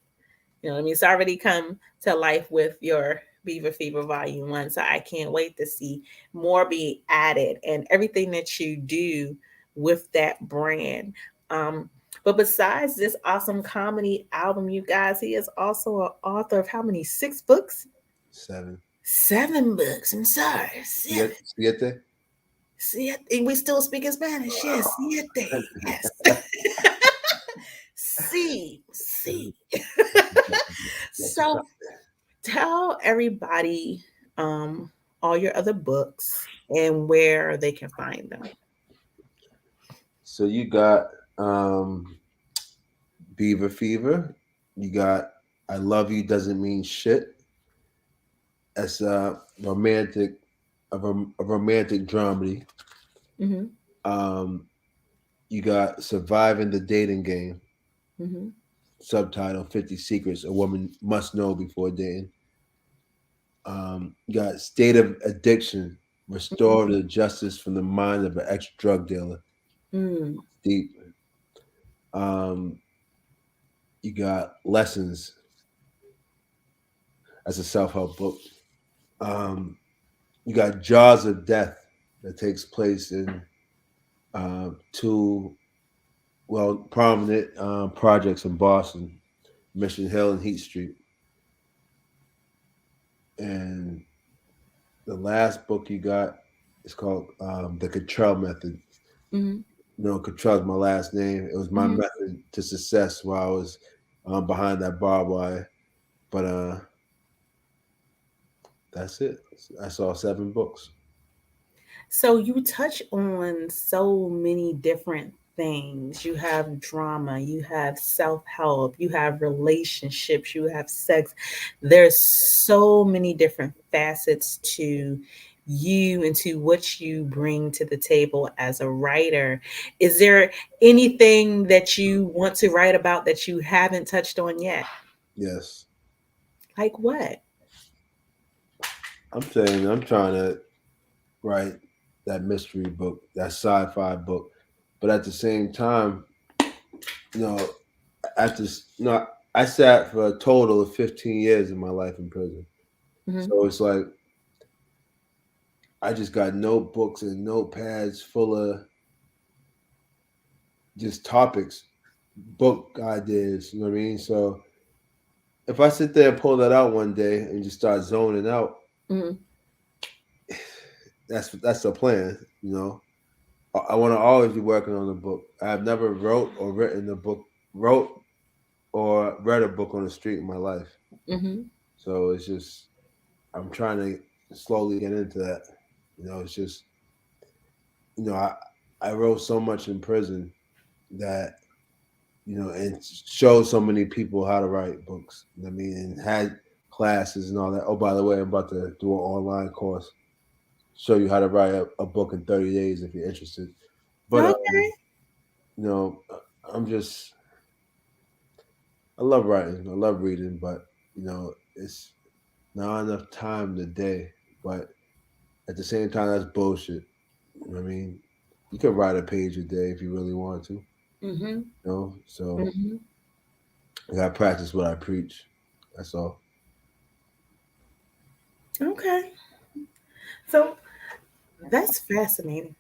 You know what I mean? It's already come to life with your Beaver Fever Volume 1. So I can't wait to see more be added and everything that you do with that brand. Um, but besides this awesome comedy album, you guys, he is also an author of how many? 6 books? 7. 7 books. I'm sorry. Seven. Siete? Siete. We still speak in Spanish. Yes. Siete. Yes. See. See. So tell everybody all your other books and where they can find them. So you got Beaver Fever. You got I Love You Doesn't Mean Shit. That's a romantic dramedy. Mm-hmm. Um, you got Surviving the Dating Game, Mm-hmm. subtitle 50 Secrets a Woman Must Know Before Dating. You got State of Addiction, Restorative Justice from the Mind of an Ex Drug Dealer. Mm-hmm. Deep. Um, you got Lessons as a self help book. Um, you got Jaws of Death that takes place in two prominent projects in Boston, Mission Hill and Heat Street. And the last book you got is called The Cottrell Method. Mm-hmm. Cottrell's my last name. It was my Mm-hmm. method to success while I was behind that barbed wire. But that's it. I saw 7 books. So you touch on so many different things. You have drama, you have self-help, you have relationships, you have sex. There's so many different facets to you and to what you bring to the table as a writer. Is there anything that you want to write about that you haven't touched on yet? Yes. Like what? I'm saying I'm trying to write that mystery book, that sci-fi book. But at the same time, you know, after I sat for a total of 15 years of my life in prison. Mhm. So it's like I just got notebooks and notepads full of just topics, book ideas. You know what I mean? So if I sit there and pull that out one day and just start zoning out, Mhm. that's the plan. I want to always be working on a book. I've never wrote or read a book on the street in my life. Mhm. So it's just I'm trying to slowly get into that. It's just you know I I wrote so much in prison that and showed so many people how to write books. I mean, and had classes and all that. Oh, by the way, I'm about to do an online course, show you how to write a book in 30 days if you're interested. But Okay. you know, I'm just I love writing, I love reading, but it's not enough time in the day. But at the same time, that's bullshit. I mean, you could write a page a day if you really want to. Mhm. So Mhm. I gotta practice what I preach. That's all. Okay. So that's fascinating.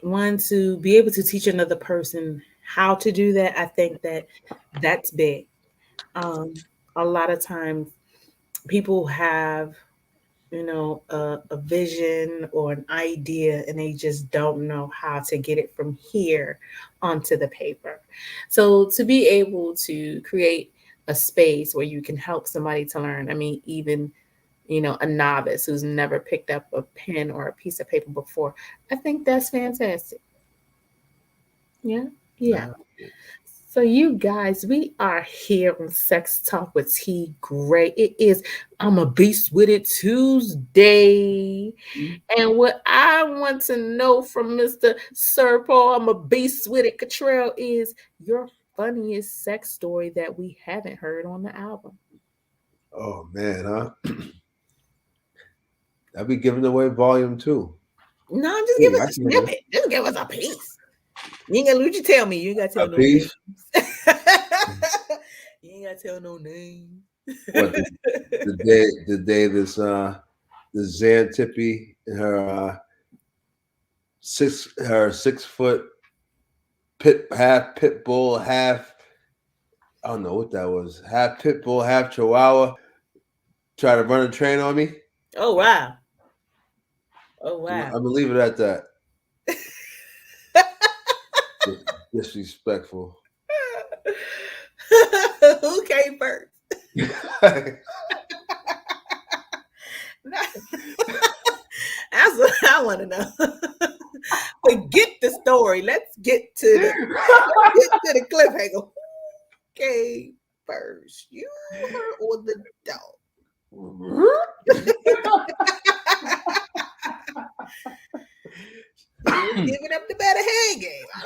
One, to be able to teach another person how to do that, I think that that's big. Um, a lot of times people have, a vision or an idea and they just don't know how to get it from here onto the paper. So to be able to create a space where you can help somebody to learn, I mean, even a novice who's never picked up a pen or a piece of paper before. I think that's fantastic. Yeah. Yeah. Yeah. So, you guys, we are here on Sex Talk with T.Graye. It is I'm a Beast with It Tuesday. And what I want to know from Mr. Surpaul, I'm a Beast with It Cottrell, is your funniest sex story that we haven't heard on the album. Oh man, huh? I'll be giving away volume 2. No, just give Ooh, us I a can hear snippet. Just give us a piece. You ain't gotta what you tell me. You ain't gotta tell a no piece. names. You ain't gotta tell no names. What the day this the Xantippe and her 6 foot half pit bull, half I don't know what that was, half pit bull, half chihuahua, try to run a train on me. Oh wow. Oh I'm wow. gonna leave it at that. Disrespectful. Who came first? That's what I want to know. Forget the story. Let's get to the cliffhanger. Who came first? You or the dog? Who's giving up the better hand game? I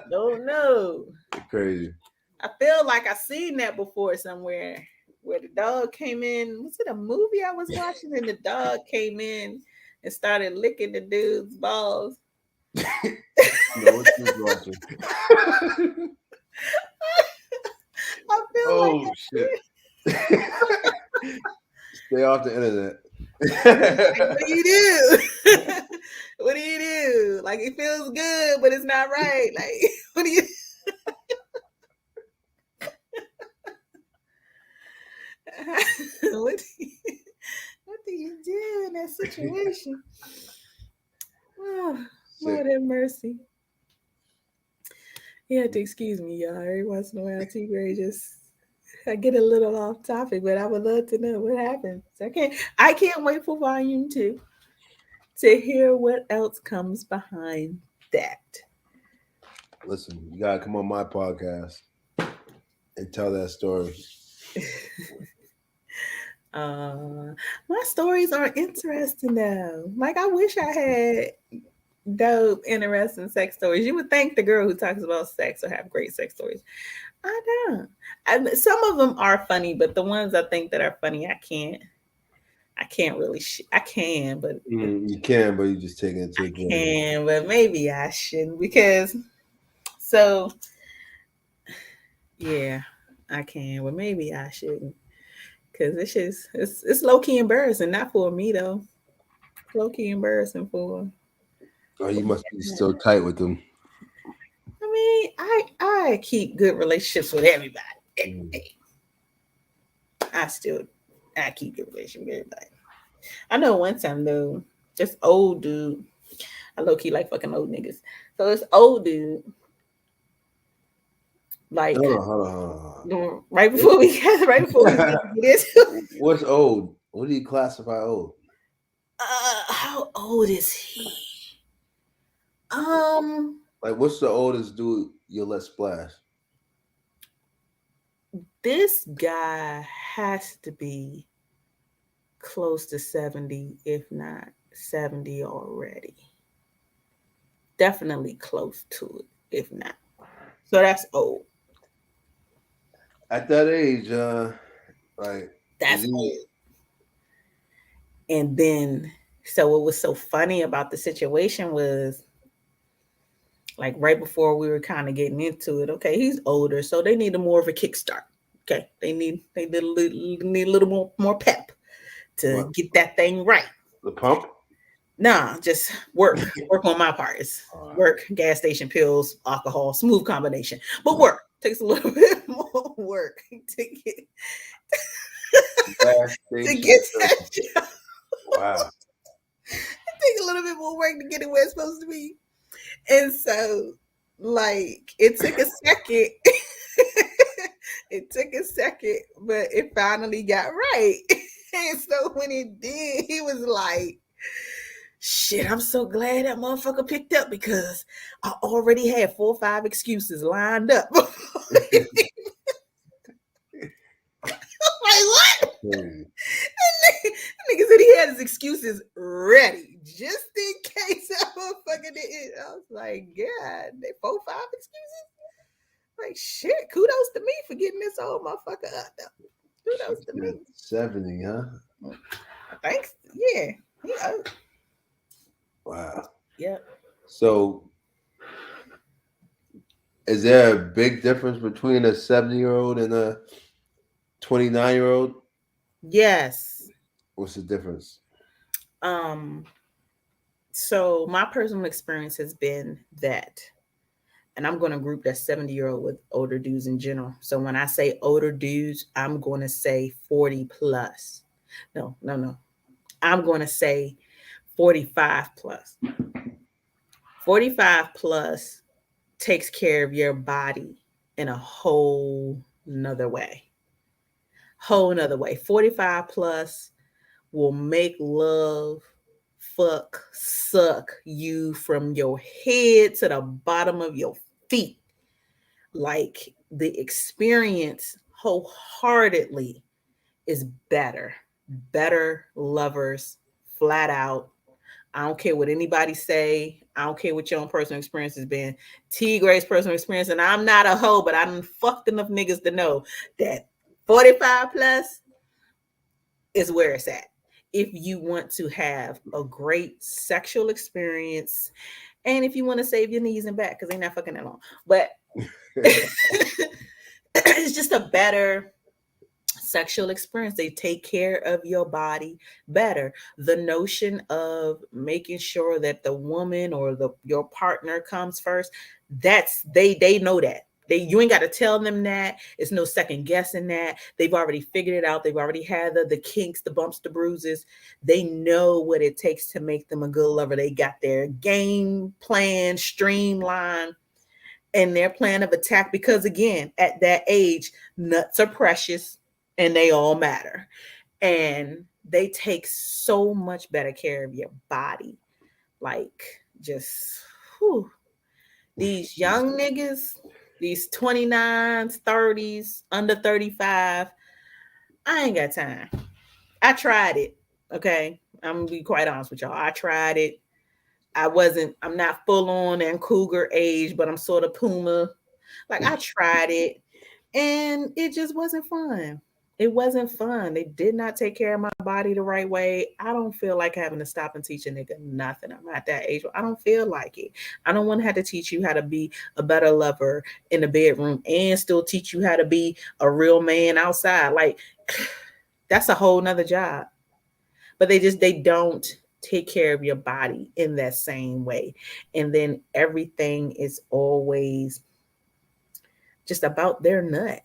don't know. Crazy. I feel like I seen that before somewhere where the dog came in. Was it a movie I was watching and the dog came in and started licking the dude's balls? No, what you was watching? I feel Oh like shit! Stay off the internet. what do you do? What do you do? Like it feels good, but it's not right. Like what do you? what, do you what do you do in that situation? Oh, Lord have mercy. You have to excuse me, y'all. Every once in a while, T.Graye just I get a little off topic, but I would love to know what happens. I can't wait for volume 2 to hear what else comes behind that. Listen, you gotta come on my podcast and tell that story. My stories are interesting though. Like I wish I had dope, interesting sex stories. You would think the girl who talks about sex will have great sex stories. I don't. Some of them are funny, but the ones I think that are funny, I can't really. I can, but You can, but you just take it to I can, but maybe I shouldn't because. So, yeah, I can, but maybe I shouldn't because it's low key embarrassing. Not for me though. Low key embarrassing for. Oh, you must be so tight with them. I mean, I keep good relationships with everybody. I keep good relationship with everybody. I know one time though, this old dude, I low key like fucking old niggas. So this old dude, like Hold on. right before we get this. What's old? What do you classify old? How old is he? Like, what's the oldest dude you'll let splash? This guy has to be close to 70, if not 70 already. Definitely close to it, if not. So that's old. At that age, like That's old. And then, so what was so funny about the situation was, like right before we were kind of getting into it. Okay, he's older, so they need more of a kickstart. Okay, they need a little more pep to get that thing right. The pump? Nah, just work on my part. It's work, gas station pills, alcohol, smooth combination. But work takes a little bit more work to get that job. Wow. It takes a little bit more work to get it where it's supposed to be. And so, like, it took a second. It took a second, but it finally got right. And so when it did, he was like, Shit, I'm so glad that motherfucker picked up because I already had 4 or 5 excuses lined up. Like what? Crazy. Nigga said he had his excuses ready just in case that motherfucker didn't. I was like, God, they 4 or 5 excuses. Like shit, kudos to me for getting this old motherfucker up. Kudos to me. 70, huh? Thanks. Yeah. Yeah. Wow. Yep. So, is there a big difference between a 70-year-old and a 29-year-old? Yes. What's the difference? So my personal experience has been that, and I'm going to group that 70-year-old with older dudes in general. So when I say older dudes, I'm going to say 40 plus. No. I'm going to say 45 plus. 45 plus takes care of your body in a whole nother way. 45 plus will make love, fuck, suck you from your head to the bottom of your feet. Like the experience wholeheartedly is better. Better lovers, flat out. I don't care what anybody say. I don't care what your own personal experience has been. T.Graye's personal experience, and I'm not a hoe, but I done fucked enough niggas to know that 45 plus is where it's at. If you want to have a great sexual experience, and if you want to save your knees and back, because they're not fucking that long, but it's just a better sexual experience. They take care of your body better. The notion of making sure that the woman or your partner comes first, that's they know that. You ain't got to tell them that. It's no second guessing that. They've already figured it out. They've already had the kinks, the bumps, the bruises. They know what it takes to make them a good lover. They got their game plan streamlined and their plan of attack, because again, at that age, nuts are precious and they all matter. And they take so much better care of your body. Like just whew. These young niggas, these 29s, 30s, under 35, I ain't got time. I tried it. Okay. I'm gonna be quite honest with y'all. I tried it. I'm not full on and cougar age, but I'm sort of Puma. Like I tried it and it just wasn't fun. It wasn't fun. They did not take care of my body the right way. I don't feel like having to stop and teach a nigga nothing. I'm at that age. I don't feel like it. I don't want to have to teach you how to be a better lover in the bedroom and still teach you how to be a real man outside. Like that's a whole nother job. But they don't take care of your body in that same way. And then everything is always just about their nut.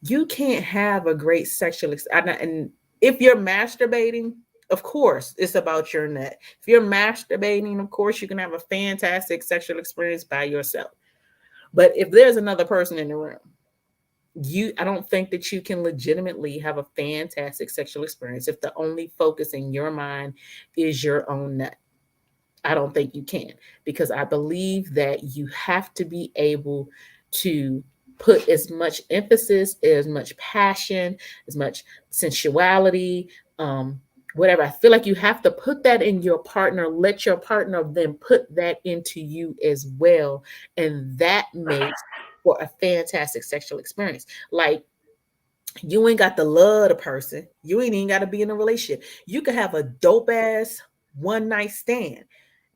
You can't have a great sexual experience. And if you're masturbating, of course, it's about your nut. If you're masturbating, of course, you can have a fantastic sexual experience by yourself. But if there's another person in the room, I don't think that you can legitimately have a fantastic sexual experience if the only focus in your mind is your own nut. I don't think you can, because I believe that you have to be able to put as much emphasis, as much passion, as much sensuality, whatever. I feel like you have to put that in your partner, let your partner then put that into you as well. And that makes for a fantastic sexual experience. Like, you ain't got to love the person. You ain't even got to be in a relationship. You can have a dope ass one night stand,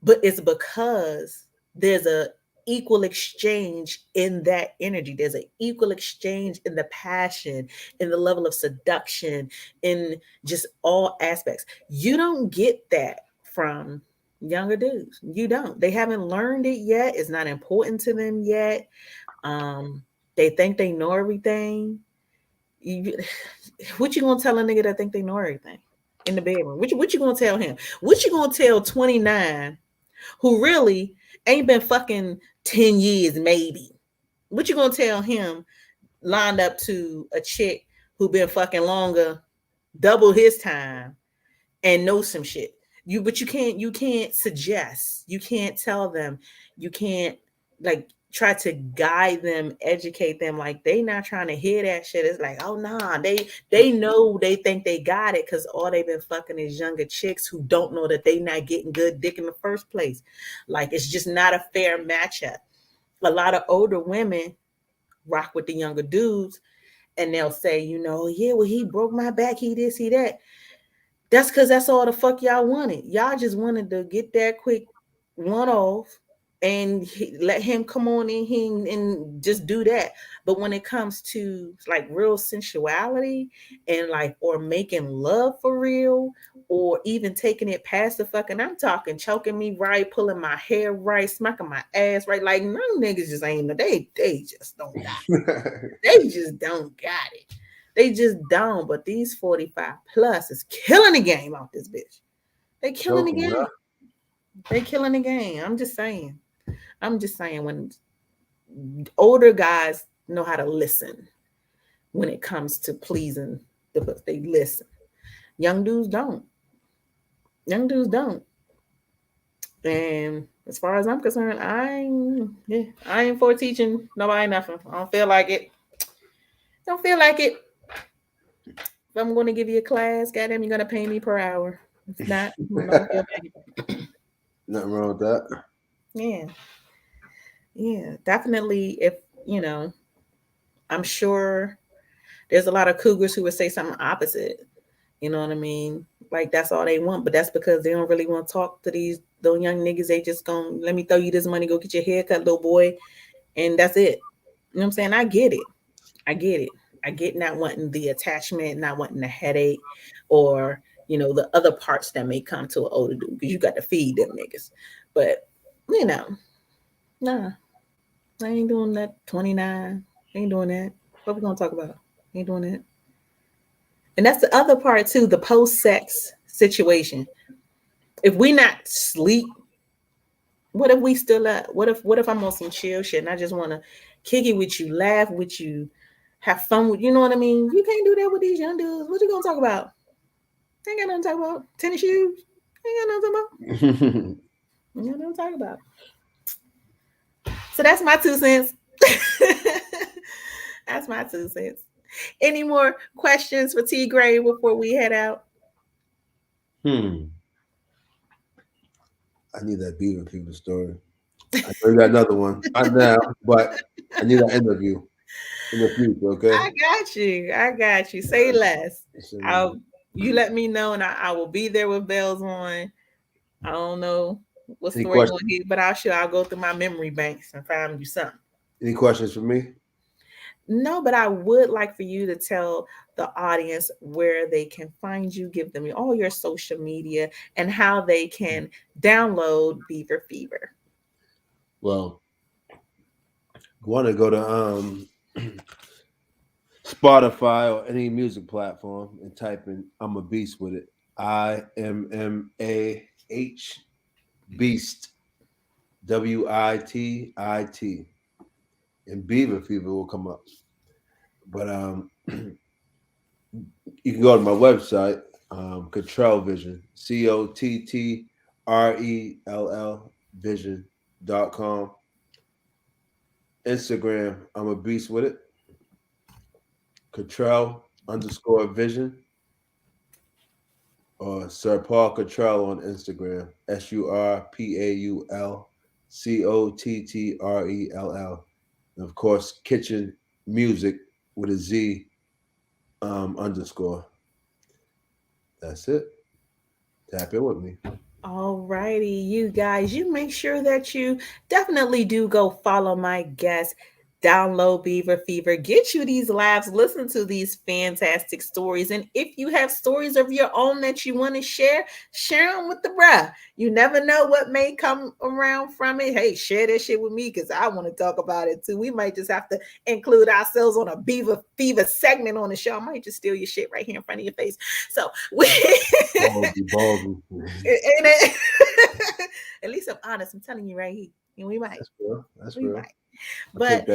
but it's because there's a equal exchange in that energy. There's an equal exchange in the passion, in the level of seduction, in just all aspects. You don't get that from younger dudes. You don't. They haven't learned it yet. It's not important to them yet. They think they know everything. What you gonna tell a nigga that think they know everything in the bedroom? What you gonna tell him? What you gonna tell 29 who really ain't been fucking 10 years maybe? What you gonna tell him lined up to a chick who been fucking longer, double his time, and know some shit? But you can't suggest, you can't tell them, you can't like try to guide them, educate them. Like they not trying to hear that shit. It's like, oh nah, they know, they think they got it because all they've been fucking is younger chicks who don't know that they not getting good dick in the first place. Like it's just not a fair matchup. A lot of older women rock with the younger dudes and they'll say, you know, yeah, well, he broke my back, he this, he that. That's because that's all the fuck y'all wanted. Y'all just wanted to get that quick one off and let him come on in here and just do that. But when it comes to like real sensuality and like, or making love for real, or even taking it past the fucking, I'm talking choking me right, pulling my hair right, smacking my ass right. Like, none niggas just ain't, they just don't got it. They just don't got it. They just don't. But these 45 plus is killing the game out this bitch. They killing the game. They killing the game. I'm just saying. When older guys know how to listen when it comes to pleasing the pussy, they listen. Young dudes don't. Young dudes don't. And as far as I'm concerned, I ain't for teaching nobody nothing. I don't feel like it. Don't feel like it. If I'm going to give you a class, goddamn, you're going to pay me per hour. If not, I don't feel like it. Nothing wrong with that. Yeah. Yeah, definitely. If, you know, I'm sure there's a lot of cougars who would say something opposite. You know what I mean? Like that's all they want, but that's because they don't really want to talk to those young niggas. They just gonna let me throw you this money, go get your hair cut, little boy, and that's it. You know what I'm saying? I get it. I get not wanting the attachment, not wanting the headache, or you know the other parts that may come to an older dude because you got to feed them niggas. But you know, nah, I ain't doing that. 29, ain't doing that. What we gonna talk about? Ain't doing that. And that's the other part too, the post-sex situation. If we not sleep, what if we still up? What if I'm on some chill shit and I just want to kick it with you, laugh with you, have fun with you know what I mean? You can't do that with these young dudes. What you gonna talk about? Ain't got nothing to talk about. Tennis shoes? Ain't got nothing to talk about. Ain't got nothing to talk about. So that's my 2 cents. That's my 2 cents. Any more questions for T.Graye before we head out? I need that Beaver People story. I know you got another one. Not now, but I need that interview in the future, okay? I got you. Say less. You let me know and I will be there with bells on. I don't know what story you want to hear, but I'll go through my memory banks and find you something. Any questions for me? No, but I would like for you to tell the audience where they can find you, give them all your social media, and how they can download Beaver Fever. Well, you want to go to Spotify or any music platform and type in "I'm a Beast" with it. IMMAH Beast, WITIT, and Beaver Fever will come up. But you can go to my website, Cottrell Vision, COTTRELL Vision.com. Instagram, I'm a Beast with it. Cottrell_Vision. Or Surpaul Cottrell on Instagram, SURPAULCOTTRELL. And of course, Kitchen Music with a Z _ That's it. Tap in with me. All righty, you guys, you make sure that you definitely do go follow my guest. Download Beaver Fever, get you these laughs, listen to these fantastic stories. And if you have stories of your own that you want to share them with the bruh. You never know what may come around from it. Hey, share that shit with me because I want to talk about it too. We might just have to include ourselves on a Beaver Fever segment on the show. I might just steal your shit right here in front of your face. So we Ballsy. At least I'm honest. I'm telling you right here. We might. That's real. Might. But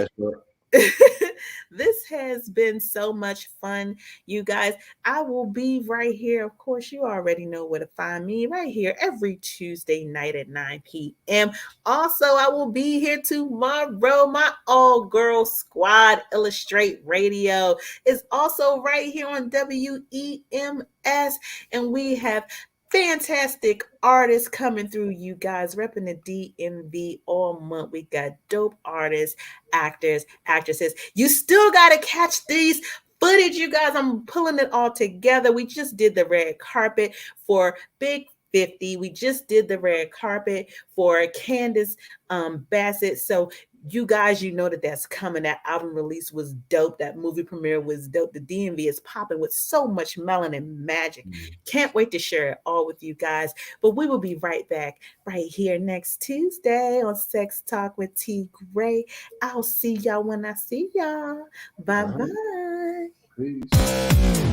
This has been so much fun, you guys. I will be right here. Of course, you already know where to find me right here every Tuesday night at 9 p.m. Also, I will be here tomorrow. My all girl squad Illustrate Radio is also right here on WEMS, and we have fantastic artists coming through, you guys, repping the DMV all month. We got dope artists, actors, actresses. You still got to catch these footage, you guys. I'm pulling it all together. We just did the red carpet for Big 50. We just did the red carpet for Candace Bassett. So you guys, you know that that's coming. That album release was dope. That movie premiere was dope. The DMV is popping with so much melanin magic. Can't wait to share it all with you guys. But we will be right back right here next Tuesday on Sex Talk with T.Graye. I'll see y'all when I see y'all. Bye bye. Peace.